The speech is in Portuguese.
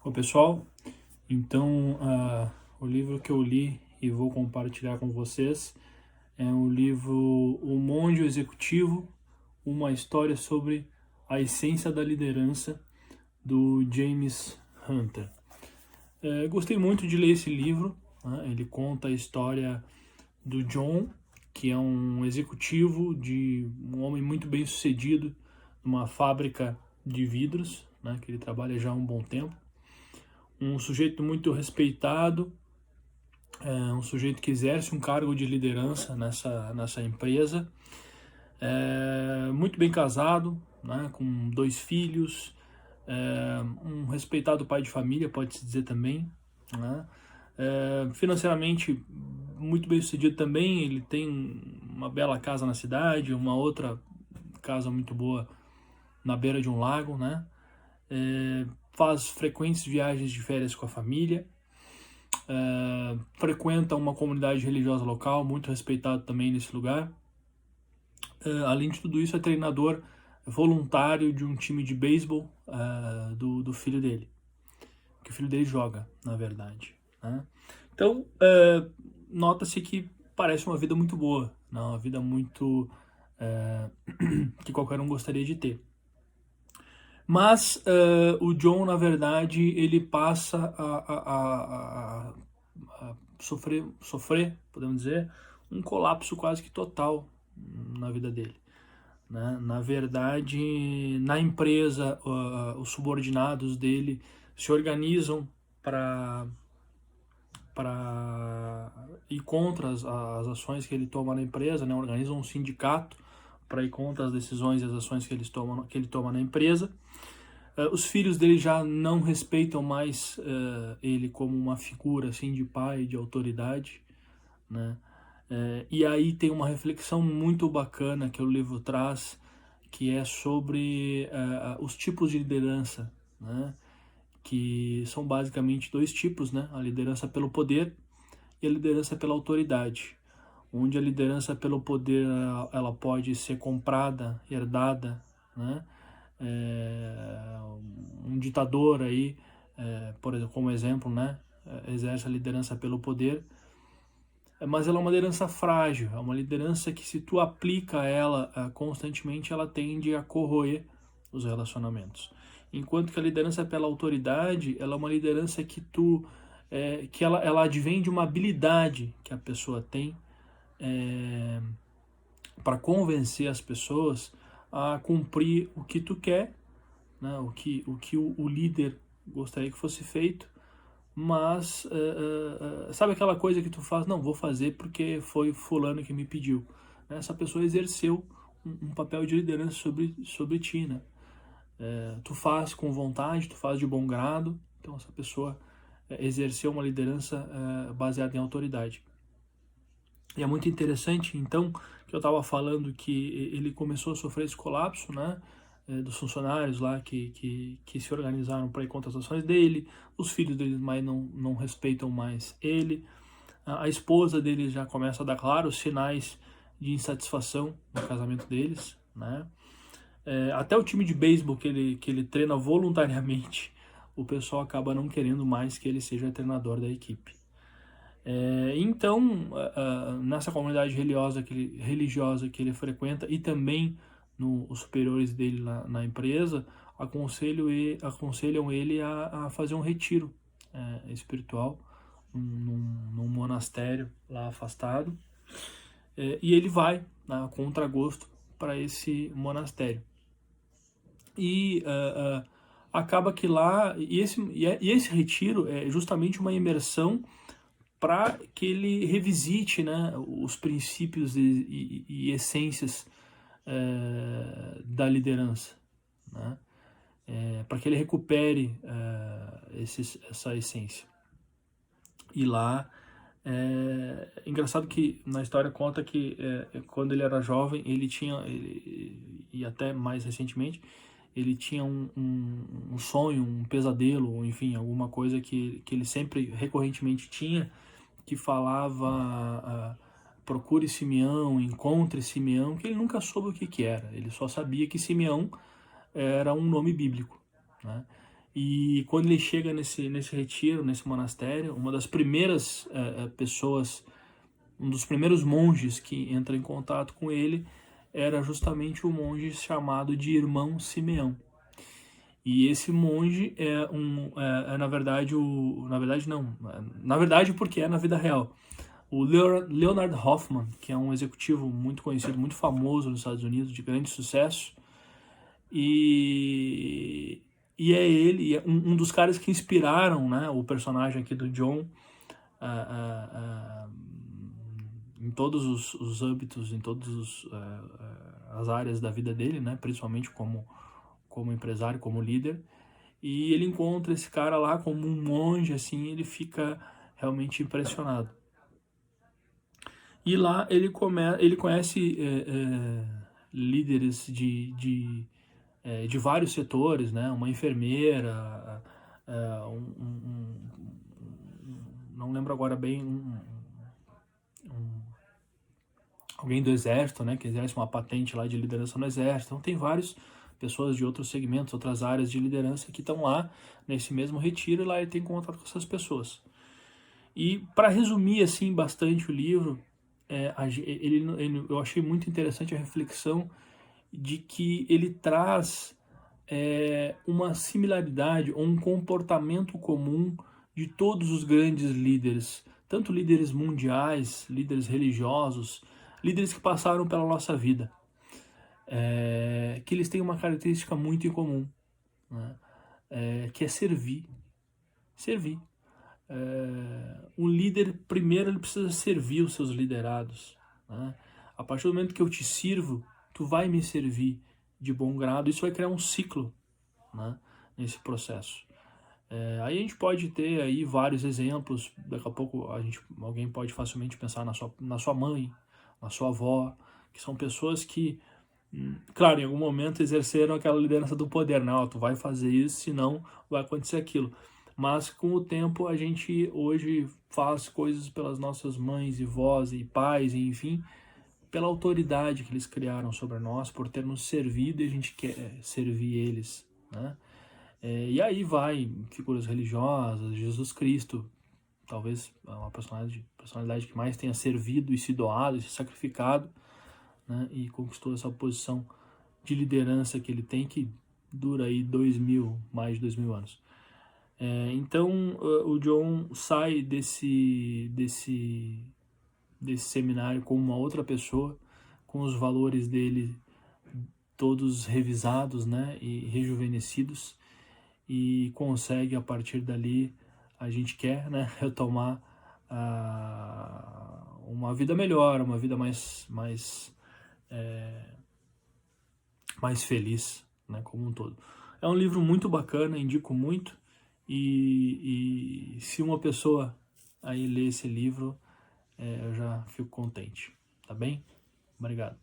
Oi, pessoal. Então, o livro que eu li e vou compartilhar com vocês é o livro O Monge Executivo, uma história sobre a essência da liderança, do James Hunter. Gostei muito de ler esse livro, né? Ele conta a história do John, que é um executivo de um homem muito bem sucedido numa fábrica de vidros, né? Que ele trabalha já há um bom tempo. Um sujeito muito respeitado, um sujeito que exerce um cargo de liderança nessa empresa, muito bem casado, né, com 2 filhos, um respeitado pai de família, pode-se dizer também, né, financeiramente muito bem sucedido também. Ele tem uma bela casa na cidade, uma outra casa muito boa na beira de um lago, né, faz frequentes viagens de férias com a família, frequenta uma comunidade religiosa local, muito respeitado também nesse lugar. Além de tudo isso, é treinador voluntário de um time de beisebol do filho dele, que o filho dele joga, na verdade, né? Então, nota-se que parece uma vida muito boa, né? Uma vida muito que qualquer um gostaria de ter. Mas o John, na verdade, ele passa a sofrer, podemos dizer, um colapso quase que total na vida dele, né? Na verdade, na empresa, os subordinados dele se organizam para ir contra as ações que ele toma na empresa, né? Organizam um sindicato para ir contra as decisões e as ações que ele toma na empresa. Os filhos dele já não respeitam mais ele como uma figura assim de pai, de autoridade, né? E aí tem uma reflexão muito bacana que o livro traz, que é sobre os tipos de liderança, né? Que são basicamente 2 tipos, né? A liderança pelo poder e a liderança pela autoridade. Onde a liderança pelo poder ela pode ser comprada, herdada, né? Um ditador aí, por exemplo, como exemplo, né? Exerce a liderança pelo poder, mas ela é uma liderança frágil, é uma liderança que, se tu aplica ela constantemente, ela tende a corroer os relacionamentos. Enquanto que a liderança pela autoridade, ela é uma liderança que ela advém de uma habilidade que a pessoa tem para convencer as pessoas a cumprir o que tu quer, né? O líder gostaria que fosse feito, mas sabe aquela coisa que tu faz? Não, vou fazer porque foi fulano que me pediu. Essa pessoa exerceu um papel de liderança sobre ti, né? Tu faz com vontade, tu faz de bom grado, então essa pessoa exerceu uma liderança baseada em autoridade. E é muito interessante, então, que eu estava falando que ele começou a sofrer esse colapso, né? Dos funcionários lá que se organizaram para ir contra as ações dele, os filhos dele mais não respeitam mais ele, a esposa dele já começa a dar claros sinais de insatisfação no casamento deles, né? Até o time de beisebol que ele treina voluntariamente, o pessoal acaba não querendo mais que ele seja treinador da equipe. Então, nessa comunidade religiosa que ele frequenta e também os superiores dele na empresa, aconselham ele a fazer um retiro espiritual num monastério lá afastado. E ele vai, né, a contragosto, para esse monastério. E acaba que lá, e esse retiro é justamente uma imersão para que ele revisite, né, os princípios e essências da liderança, né, para que ele recupere essa essência. E lá, engraçado que na história conta que quando ele era jovem, e até mais recentemente, ele tinha um sonho, um pesadelo, enfim, alguma coisa que ele sempre recorrentemente tinha, que falava procure Simeão, encontre Simeão, que ele nunca soube o que era. Ele só sabia que Simeão era um nome bíblico, né? E quando ele chega nesse retiro, nesse monastério, uma das primeiras pessoas, um dos primeiros monges que entra em contato com ele era justamente o monge chamado de Irmão Simeão. E esse monge na verdade, na verdade porque é na vida real. O Leonard Hoffman, que é um executivo muito conhecido, muito famoso nos Estados Unidos, de grande sucesso, e é ele, um dos caras que inspiraram, né, o personagem aqui do John em todos os âmbitos, em todas as áreas da vida dele, né, principalmente como empresário, como líder. E ele encontra esse cara lá como um monge, assim, ele fica realmente impressionado. E lá ele conhece líderes de vários setores, né? Uma enfermeira, não lembro agora bem, alguém do exército, né? Que exerce uma patente lá de liderança no exército. Então tem várias pessoas de outros segmentos, outras áreas de liderança que estão lá nesse mesmo retiro, e lá ele tem contato com essas pessoas. E para resumir assim bastante o livro, eu achei muito interessante a reflexão de que ele traz uma similaridade ou um comportamento comum de todos os grandes líderes, tanto líderes mundiais, líderes religiosos, líderes que passaram pela nossa vida, que eles têm uma característica muito em comum, né? Que é servir. Servir. Um líder, primeiro, ele precisa servir os seus liderados, né? A partir do momento que eu te sirvo, tu vai me servir de bom grado. Isso vai criar um ciclo, né, nesse processo. Aí a gente pode ter aí vários exemplos. Daqui a pouco alguém pode facilmente pensar na sua mãe, na sua avó, que são pessoas que, claro, em algum momento exerceram aquela liderança do poder, né? Tu vai fazer isso, senão vai acontecer aquilo. Mas com o tempo a gente hoje faz coisas pelas nossas mães e vós e pais, e, enfim, pela autoridade que eles criaram sobre nós, por ter nos servido, e a gente quer servir eles, né? E aí vai figuras religiosas, Jesus Cristo, talvez uma personalidade que mais tenha servido e se doado, e se sacrificado, né? E conquistou essa posição de liderança que ele tem, que dura aí mais de 2000 anos. Então o John sai desse seminário com uma outra pessoa, com os valores dele todos revisados, né, e rejuvenescidos, e consegue, a partir dali, a gente quer, né, retomar uma vida melhor, uma vida mais feliz, né, como um todo. É um livro muito bacana, indico muito, e se uma pessoa aí ler esse livro, eu já fico contente, tá bem? Obrigado.